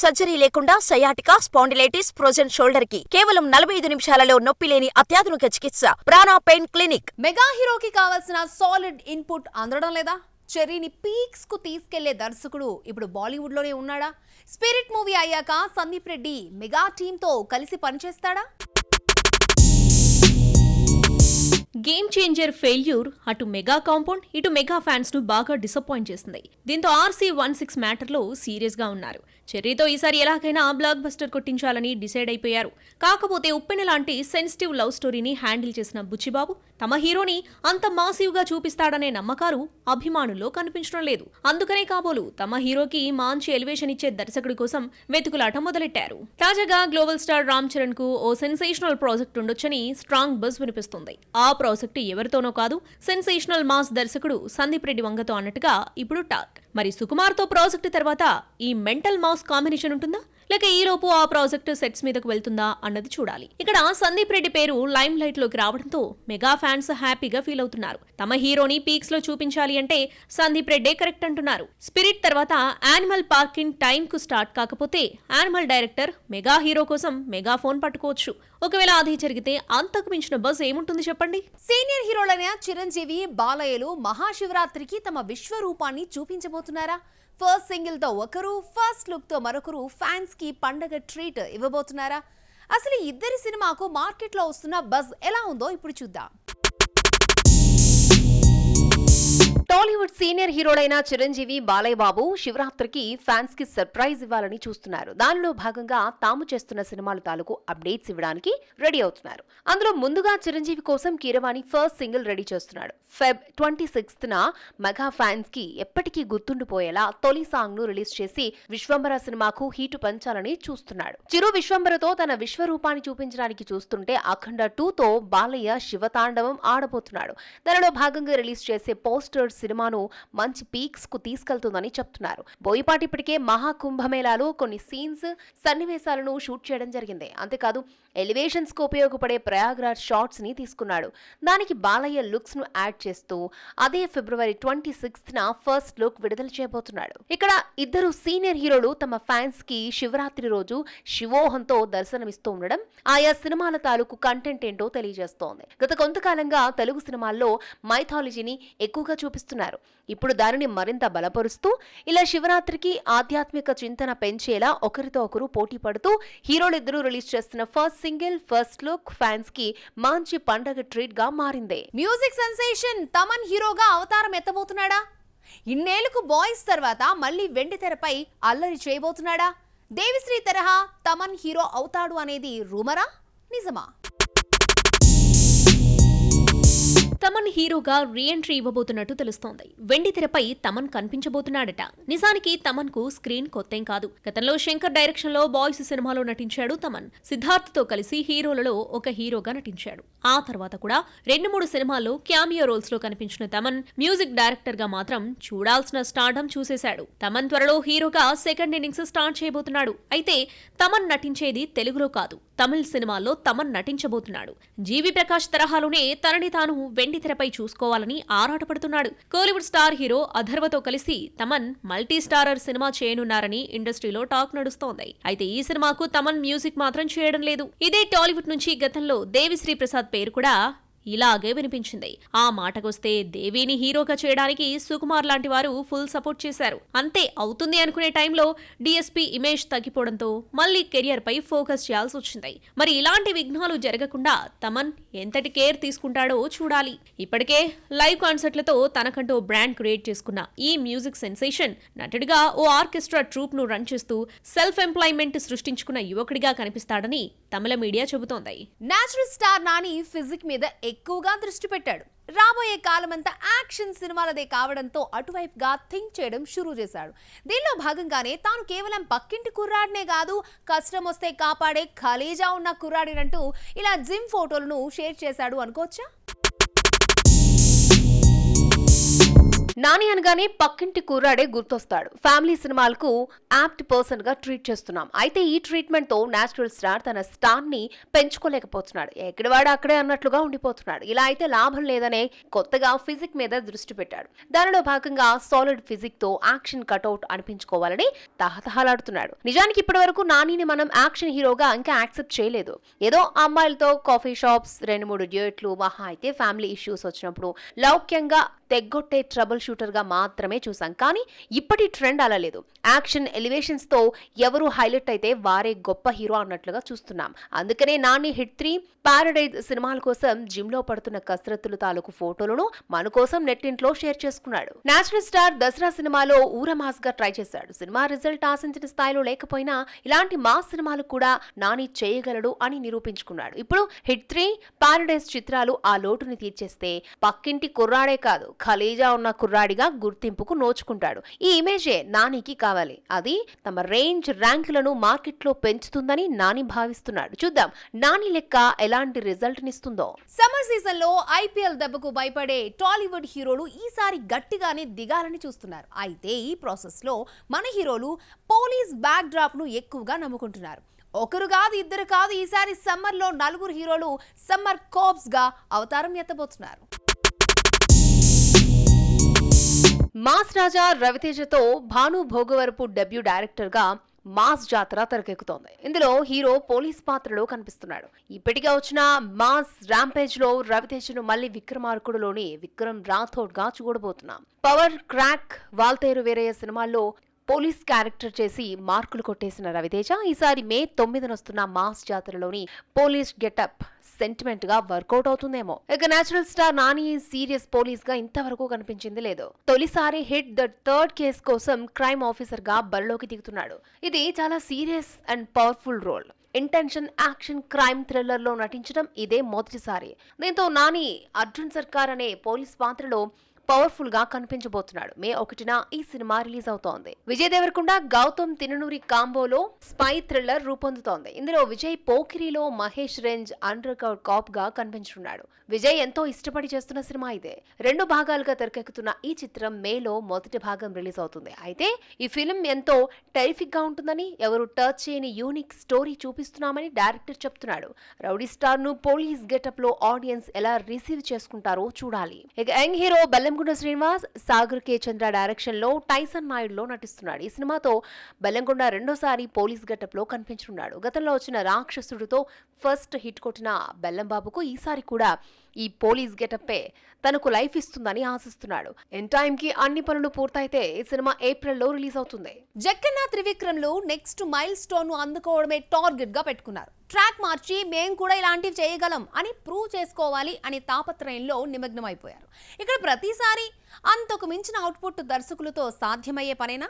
Surgery లేకుండా sciatica, spondylitis, frozen shoulder కి కేవలం 45 నిమిషాలలో నొప్పి లేని అత్యాధునిక చికిత్స ప్రాణ పెయిన్ క్లినిక్. మెగా హీరోకి కావాల్సిన సాలిడ్ ఇన్పుట్ అందడం లేదా? చెర్రీని పీక్స్ కు తీసుకెళ్లే దర్శకుడు ఇప్పుడు బాలీవుడ్ లోనే ఉన్నాడా? స్పిరిట్ మూవీ అయ్యాక సందీప్ రెడ్డి మెగా టీమ్ తో కలిసి పనిచేస్తాడా? గేమ్ చేంజర్ ఫెయిల్యూర్ అటు మెగా కాంపౌండ్ ఇటు మెగా ఫ్యాన్స్ ను బాగా డిసప్పాయింట్ చేసింది. దీంతో RC16 మ్యాటర్లో సీరియస్ గా ఉన్నారు. చెర్రీతో ఈసారి ఎలాగైనా బ్లాక్ బస్టర్ కొట్టించాలని డిసైడ్ అయిపోయారు. కాకపోతే ఉప్పెన లాంటి సెన్సిటివ్ లవ్ స్టోరీని హ్యాండిల్ చేసిన బుచ్చిబాబు తమ హీరోని అంత మాసివ్ గా చూపిస్తాడనే నమ్మకాలు అభిమానుల్లో కనిపించడం లేదు. అందుకనే కాబోలు తమ హీరోకి మంచి ఎలివేషన్ ఇచ్చే దర్శకుడి కోసం వెతుకులాట మొదలెట్టారు. తాజాగా గ్లోబల్ స్టార్ రామ్ చరణ్ కు ఓ సెన్సేషనల్ ప్రాజెక్ట్ ఉండొచ్చని స్ట్రాంగ్ బజ్ వినిపిస్తుంది. ఆ ప్రాజెక్ట్ ఎవరితోనో కాదు, సెన్సేషనల్ మాస్ దర్శకుడు సందీప్ రెడ్డి వంగతో అన్నట్టుగా ఇప్పుడు టాక్. మరి సుకుమార్ తో ప్రాజెక్ట్ తర్వాత ఈ మెంటల్ మాస్ కాంబినేషన్ ఉంటుందా, లేక ఈలోపు ఆ ప్రాజెక్ట్ సెట్స్ మీదకు వెళ్తుందా అన్నది చూడాలి. ఇక్కడ సందీప్ రెడ్డి పేరు లైమ్ లైట్ లోకి రావడంతో మెగా ఫ్యాన్స్ హ్యాపీగా ఫీల్ అవుతున్నారు. తమ హీరోని పీక్స్ లో చూపించాలి అంటే సందీప్ రెడ్డే కరెక్ట్ అంటున్నారు. స్పిరిట్ తర్వాత యానిమల్ పార్కింగ్ టైం కు స్టార్ట్ కాకపోతే యానిమల్ డైరెక్టర్ మెగా హీరో కోసం మెగా ఫోన్ పట్టుకోవచ్చు. ఒకవేళ అది జరిగితే అంతకు మించిన బజ్ ఏముంటుంది చెప్పండి? సీనియర్ హీరోలైన చిరంజీవి, బాలయ్యలు మహాశివరాత్రికి తమ విశ్వరూపాన్ని చూపించబోతున్నారా? ఫస్ట్ సింగిల్ తో ఒకరు, ఫస్ట్ లుక్ తో మరొకరు ఫ్యాన్స్ కి పండగ ట్రీట్ ఇవ్వబోతున్నారా? అసలు ఇద్దరి సినిమాకు మార్కెట్ లో వస్తున్న బజ్ ఎలా ఉందో ఇప్పుడు చూద్దాం. టాలీవుడ్ సీనియర్ హీరోలైన చిరంజీవి, బాలయ్య బాబు శివరాత్రికి ఫ్యాన్స్ కి సర్ప్రైజ్ ఇవ్వాలని చూస్తున్నారు. దానిలో భాగంగా తాము చేస్తున్న సినిమాల తాలూకు అప్డేట్స్ ఇవ్వడానికి రెడీ అవుతున్నారు. అందులో ముందుగా చిరంజీవి కోసం కీరవాణి ఫస్ట్ సింగిల్ రెడీ చేస్తున్నాడు. ఫెబ్ 26న మెగా ఫ్యాన్స్ కి ఎప్పటికీ గుర్తుండిపోయేలా తొలి సాంగ్ ను రిలీజ్ చేసి విశ్వంబర సినిమాకు హీటు పంచాలని చూస్తున్నాడు. చిరు విశ్వంబరతో తన విశ్వరూపాన్ని చూపించడానికి చూస్తుంటే అఖండ 2తో బాలయ్య శివతాండవం ఆడబోతున్నాడు. దానిలో భాగంగా రిలీజ్ చేసే పోస్టర్స్ సినిమాను మంచి పీక్స్ కు తీసుకెళ్తుందని చెప్తున్నారు. బోయపాటి ఇప్పటికే మహాకుంభమేళాలో కొన్ని సీన్స్, సన్నివేశాలను షూట్ చేయడం జరిగింది. అంతేకాదు ఎలివేషన్స్ కు ఉపయోగపడే ప్రయాగ్రాజ్ షాట్స్ ని తీసుకున్నాడు. దానికి బాలయ్య లుక్స్ ను యాడ్ చేస్తూ అదే ఫిబ్రవరి 26న ఫస్ట్ లుక్ విడుదల చేయబోతున్నాడు. ఇక్కడ ఇద్దరు సీనియర్ హీరోలు తమ ఫ్యాన్స్ కి శివరాత్రి రోజు శివోహంతో దర్శనమిస్తూ ఉండడం ఆయా సినిమాల తాలూకు కంటెంట్ ఏంటో తెలియజేస్తోంది. గత కొంతకాలంగా తెలుగు సినిమాల్లో మైథాలజీని ఎక్కువగా చూపిస్తున్నారు. ఇప్పుడు దానిని మరింత బలపరుస్తూ ఇలా శివరాత్రికి ఆధ్యాత్మిక చింతన పెంచేలా ఒకరితో ఒకరు పోటీ పడుతూ హీరోలిద్దరూ రిలీజ్ చేస్తున్న first single, first look fans కి మంచి పండగ ట్రీట్ గా మారింది. మ్యూజిక్ సెన్సేషన్ తమన్ హీరోగా అవతారం ఎత్తబోతున్నాడా? ఇన్నేళ్లకు బాయ్స్ తర్వాత మళ్ళీ వెండి తెరపై అల్లరి చేయబోతున్నాడా? దేవిశ్రీ తరహా తమన్ హీరో అవుతాడు అనేది రూమరా, నిజమా? తమన్ హీరోగా రీఎంట్రీ ఇవ్వబోతున్నట్టు తెలుస్తోంది. వెండి తెరపై తమన్ కనిపించబోతున్నాడట. నిజానికి తమన్ కు స్క్రీన్ కొత్తేం కాదు. గతంలో శంకర్ డైరెక్షన్ లో బాయ్స్ సినిమాలో నటించాడు తమన్. సిద్ధార్థ్ తో కలిసి హీరోలలో ఒక హీరోగా నటించాడు. ఆ తర్వాత కూడా 2-3 సినిమాల్లో క్యామియో రోల్స్ లో కనిపించిన తమన్ మ్యూజిక్ డైరెక్టర్ గా మాత్రం చూడాల్సిన స్టార్డమ్ చూసేశాడు. తమన్ త్వరలో హీరోగా సెకండ్ ఇన్నింగ్స్ స్టార్ట్ చేయబోతున్నాడు. అయితే తమన్ నటించేది తెలుగులో కాదు, తమిళ సినిమాల్లో తమన్ నటించబోతున్నాడు. జీవి ప్రకాష్ తరహాలోనే తనని తాను వెండి తెరపై చూసుకోవాలని ఆరాటపడుతున్నాడు. కోలీవుడ్ స్టార్ హీరో అథర్వతో కలిసి తమన్ మల్టీ స్టారర్ సినిమా చేయనున్నారని ఇండస్ట్రీలో టాక్ నడుస్తోంది. అయితే ఈ సినిమాకు తమన్ మ్యూజిక్ మాత్రం చేయడం లేదు. ఇదే టాలీవుడ్ నుంచి గతంలో దేవిశ్రీ ప్రసాద్ పేరు కూడా ఇలాగే వినిపించింది. ఆ మాటకొస్తే దేవిని హీరోగా చేయడానికి సుకుమార్ లాంటి వారు ఫుల్ సపోర్ట్ చేశారు. అంతే అవుతుంది అనుకునే టైంలో డిఎస్పీ ఇమేజ్ తగ్గిపోవడంతో మళ్లీ కెరియర్ పై ఫోకస్ చేయాల్సి వచ్చింది. మరి ఇలాంటి విఘ్నాలు జరగకుండా తమన్ ఎంతటి కేర్ తీసుకుంటాడో చూడాలి. ఇప్పటికే లైవ్ కాన్సర్ట్లతో తనకంటూ బ్రాండ్ క్రియేట్ చేసుకున్న ఈ మ్యూజిక్ సెన్సేషన్ నటుడిగా ఓ ఆర్కెస్ట్రా ట్రూప్ ను రన్ చేస్తూ సెల్ఫ్ ఎంప్లాయ్మెంట్ సృష్టించుకున్న యువకుడిగా కనిపిస్తాడని తమిళ మీడియా చెబుతోంది. నేచురల్ స్టార్ నాని ఫిజిక్ మీద ఎక్కువగా దృష్టి పెట్టాడు. రాబోయే కాలమంతా యాక్షన్ సినిమాలదే కావడంతో అటువైపుగా థింక్ చేయడం షురూ చేశాడు. దీనిలో భాగంగానే తాను కేవలం పక్కింటి కుర్రాడినే కాదు, కష్టం వస్తే కాపాడే ఖలేజా ఉన్న కుర్రాడినంటూ ఇలా జిమ్ ఫోటోలను షేర్ చేశాడు అనుకోవచ్చా? నాని అనగానే పక్కింటి కుర్రాడే గుర్తొస్తాడు. ఫ్యామిలీ సినిమాలకు యాప్ట్ పర్సన్ గా ట్రీట్ చేస్తున్నాం. అయితే ఈ ట్రీట్మెంట్ తో నేచురల్ స్టార్ తన స్టార్ ని పెంచుకోలేకపోతున్నాడు. ఎక్కడివాడు అక్కడే అన్నట్లుగా ఉండిపోతున్నాడు. ఇలా అయితే లాభం లేదనే కొత్తగా ఫిజిక్ మీద దృష్టి పెట్టాడు. దానిలో భాగంగా సాలిడ్ ఫిజిక్ తో యాక్షన్ కటౌట్ అనిపించుకోవాలని తహతహలాడుతున్నాడు. నిజానికి ఇప్పటి వరకు నానిని మనం యాక్షన్ హీరోగా ఇంకా యాక్సెప్ట్ చేయలేదు. ఏదో అమ్మాయిలతో కాఫీ షాప్స్, 2-3 డ్యూయట్లు, మహా అయితే ఫ్యామిలీ ఇష్యూస్ వచ్చినప్పుడు లౌక్యంగా తెగ్గొట్టే ట్రబుల్ షూటర్ గా మాత్రమే చూసాం. కానీ ఇప్పటి ట్రెండ్ అలా లేదు. యాక్షన్ ఎలివేషన్స్ తో ఎవరు హైలైట్ అయితే వారే గొప్ప హీరో అన్నట్లుగా చూస్తున్నాం. అందుకనే నాని హిట్ 3, పారడైజ్ సినిమాల కోసం జిమ్ లో పడుతున్న కసరత్తులు తాలూకు ఫోటోలను మన కోసం నెట్టింట్లో షేర్ చేసుకున్నాడు. నేచురల్ స్టార్ దసరా సినిమాలో ఊరమాస్ గా ట్రై చేశాడు. సినిమా రిజల్ట్ ఆశించిన స్థాయిలో లేకపోయినా ఇలాంటి మాస్ సినిమాలు కూడా నాని చేయగలడు అని నిరూపించుకున్నాడు. ఇప్పుడు హిట్ 3, పారడైజ్ చిత్రాలు ఆ లోటుని తీర్చేస్తే పక్కింటి కుర్రాడే కాదు, ఖలీజా ఉన్న కుర్రాడిగా గుర్తింపుకు నోచుకుంటాడు. ఈ ఇమేజే నానికి కావాలి. అది తమ రేంజ్ ర్యాంకులను మార్కెట్లో పెంచుతుందని నాని భావిస్తున్నాడు. చూద్దాం నాని లెక్క ఎలాంటి రిజల్ట్ నిస్తుందో. సమ్మర్ సీజన్ లో ఐపీఎల్ దెబ్బకు భయపడే టాలీవుడ్ హీరోలు ఈసారి గట్టిగానే దిగాలని చూస్తున్నారు. అయితే ఈ ప్రాసెస్ లో మన హీరోలు పోలీస్ బ్యాక్ డ్రాప్ ను ఎక్కువగా నమ్ముకుంటున్నారు. ఒకరు కాదు, ఇద్దరు కాదు, ఈసారి సమ్మర్ లో 4 హీరోలు సమ్మర్ కోప్స్ గా అవతారం ఎత్తబోతున్నారు. మాస్ రాజా రవితేజతో భాను భోగవరపు డెబ్యూ డైరెక్టర్ గా మాస్ జాతర తెరకెక్కుతోంది. ఇందులో హీరో పోలీస్ పాత్రలో కనిపిస్తున్నాడు. ఇప్పటికే వచ్చిన మాస్ ర్యాంపేజ్ లో రవితేజను మళ్లీ విక్రమార్కుడులోని విక్రమ్ రాథోడ్ గా చూడబోతున్నాం. పవర్, క్రాక్, వాల్తేరు వీరయ్య సినిమాల్లో పోలీస్ క్యారెక్టర్ చేసి మార్కులు కొట్టేసిన రవితేజ ఈసారి మే 9న వస్తున్న మాస్ జాతరలోని పోలీస్ గెటప్ సెంటిమెంట్ గా వర్కౌట్ అవుతుందేమో. ఇక natural star Nani serious police గా ఇంతవరకు కనిపించింది లేదు. తొలిసారి హిట్ ద 3rd కేస్ కోసం క్రైమ్ ఆఫీసర్ గా బరిలోకి దిగుతున్నాడు. ఇది చాలా serious and powerful role. Intention, action, crime thriller లో నటించడం ఇదే మొదటిసారి. దీంతో నాని అర్జున్ సర్కార్ అనే పోలీస్ పాత్రలో పవర్ఫుల్ గా కనిపించబోతున్నాడు. మే 1న ఈ సినిమా రిలీజ్ అవుతోంది. విజయ్ దేవరకొండ, గౌతమ్ తిననూరి కాంబోలో స్పై థ్రిల్లర్ రూపొందుతోంది. ఇందులో విజయ్ పోకిరిలో Mahesh range under cover cop గా కనిపించనున్నాడు. విజయ్ ఎంతో ఇష్టపడి చేస్తున్న సినిమా ఇదే. 2 భాగాలుగా తెరకెక్కుతున్న ఈ చిత్రం మేలో మొదటి భాగం రిలీజ్ అవుతుంది. అయితే ఈ ఫిల్మ్ ఎంతో టెరిఫిక్ గా ఉంటుందని, ఎవరు టచ్ చేయని యూనిక్ స్టోరీ చూపిస్తున్నామని డైరెక్టర్ చెప్తున్నాడు. రౌడీ స్టార్ ను పోలీస్ గెటప్ లో ఆడియన్స్ ఎలా రిసీవ్ చేసుకుంటారో చూడాలి. ఇక యంగ్ హీరో బెల్లంకొండ శ్రీనివాస్ సాగర్ కే చంద్ర డైరెక్షన్ లో టైసన్ నాయుడులో నటిస్తున్నాడు. ఈ సినిమాతో బెల్లంకొండ రెండోసారి పోలీస్ గెటప్ లో కనిపించనున్నాడు. గతంలో వచ్చిన రాక్షసుడితో ఫస్ట్ హిట్ కొట్టిన బెల్లంబాబుకు ఈసారి కూడా ఈ పోలీస్ గెటప్పే తనకు లైఫ్ ఇస్తుందని ఆశిస్తున్నాడు. ఇన్ టైం కి అన్ని పనులు పూర్తయితే ఈ సినిమా ఏప్రిల్లో రిలీజ్ అవుతుంది. జక్కన్న త్రివిక్రమ్లు నెక్స్ట్ మైల్ స్టోన్ ను అందుకోవడమే టార్గెట్ గా పెట్టుకున్నారు. ట్రాక్ మార్చి మేం కూడా ఇలాంటివి చేయగలం అని ప్రూవ్ చేసుకోవాలి అనే తాపత్రయంలో నిమగ్నమైపోయారు. ఇక్కడ ప్రతిసారి అంతకు మించిన అవుట్పుట్ దర్శకులతో సాధ్యమయ్యే పనేనా?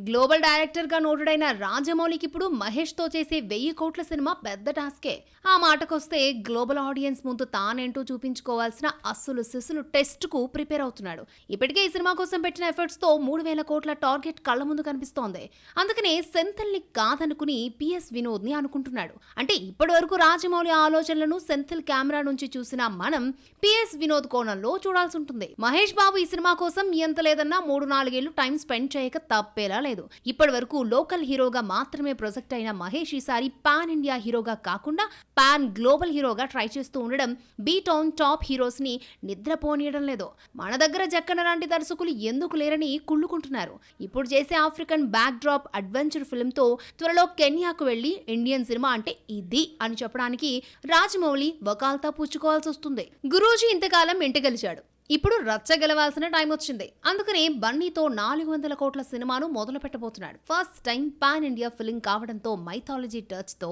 గ్లోబల్ డైరెక్టర్ గా నోటెడైన రాజమౌళికి ఇప్పుడు మహేష్ తో చేసే 1000 కోట్ల సినిమా పెద్ద టాస్కే. ఆ మాటకొస్తే గ్లోబల్ ఆడియన్స్ ముందు తానేంటో చూపించుకోవాల్సిన అస్సులు సిస్సులు టెస్ట్ కు ప్రిపేర్ అవుతున్నాడు. ఇప్పటికే ఈ సినిమా కోసం పెట్టిన ఎఫర్ట్స్ తో 3000 కోట్ల టార్గెట్ కళ్ల ముందు కనిపిస్తోంది. అందుకనే సెంథిల్ ని కాదనుకుని పిఎస్ వినోద్ ని అనుకుంటున్నాడు. అంటే ఇప్పటి వరకు రాజమౌళి ఆలోచనలను సెంథిల్ కెమెరా నుంచి చూసిన మనం పిఎస్ వినోద్ కోణంలో చూడాల్సి ఉంటుంది. మహేష్ బాబు ఈ సినిమా కోసం ఎంత లేదన్నా 3-4 ఏళ్లు టైం స్పెండ్ చేయక తప్పేలా లేదు. ఇప్పటి వరకు లోకల్ హీరోగా మాత్రమే ప్రొజెక్ట్ అయిన మహేష్ ఈసారి పాన్ ఇండియా హీరోగా కాకుండా పాన్ గ్లోబల్ హీరోగా ట్రై చేస్తూ ఉండడం బీటౌన్ టాప్ హీరోస్ ని నిద్రపోనీయడం లేదు. మన దగ్గర జక్కన్న లాంటి దర్శకులు ఎందుకు లేరని కుళ్ళుకుంటున్నారు. ఇప్పుడు చేసే African back drop adventure film తో త్వరలో కెన్యాకు వెళ్లి ఇండియన్ సినిమా అంటే ఇది అని చెప్పడానికి రాజమౌళి వకాల్తా పుచ్చుకోవాల్సి వస్తుంది. గురూజీ ఇంతకాలం ఇంటి గెలిచాడు. ఇప్పుడు రచ్చగెలవాల్సిన టైం వచ్చింది. అందుకనే బన్నీతో 400 కోట్ల సినిమాను మొదలు పెట్టబోతున్నాడు. First time pan India film కావడంతో మైథాలజీ టచ్ తో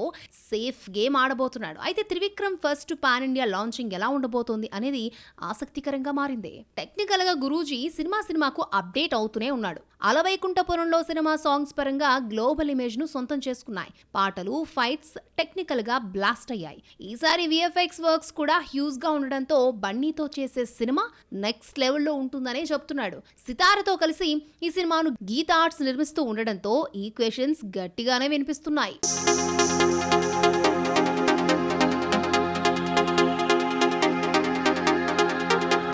సేఫ్ గేమ్ ఆడబోతున్నాడు. అయితే Trivikram first pan India launching ఎలా ఉండబోతోంది అనేది ఆసక్తికరంగా మారింది. టెక్నికల్ గా గురూజీ సినిమాకు అప్డేట్ అవుతూనే ఉన్నాడు. అలవైకుంఠపురంలో సినిమా సాంగ్స్ పరంగా గ్లోబల్ ఇమేజ్ ను సొంతం చేసుకున్నాయి. పాటలు, ఫైట్స్ టెక్నికల్ గా బ్లాస్ట్ అయ్యాయి. ఈసారి విఎఫ్ఎక్స్ వర్క్స్ కూడా హ్యూజ్ గా ఉండడంతో బన్నీతో చేసే సినిమా నెక్స్ట్ లెవెల్లో ఉంటుందనే చెప్తున్నాడు. సితారతో కలిసి ఈ సినిమాను గీతా ఆర్ట్స్ నిర్మిస్తూ ఉండడంతో ఈక్వేషన్స్ గట్టిగానే వినిపిస్తున్నాయి.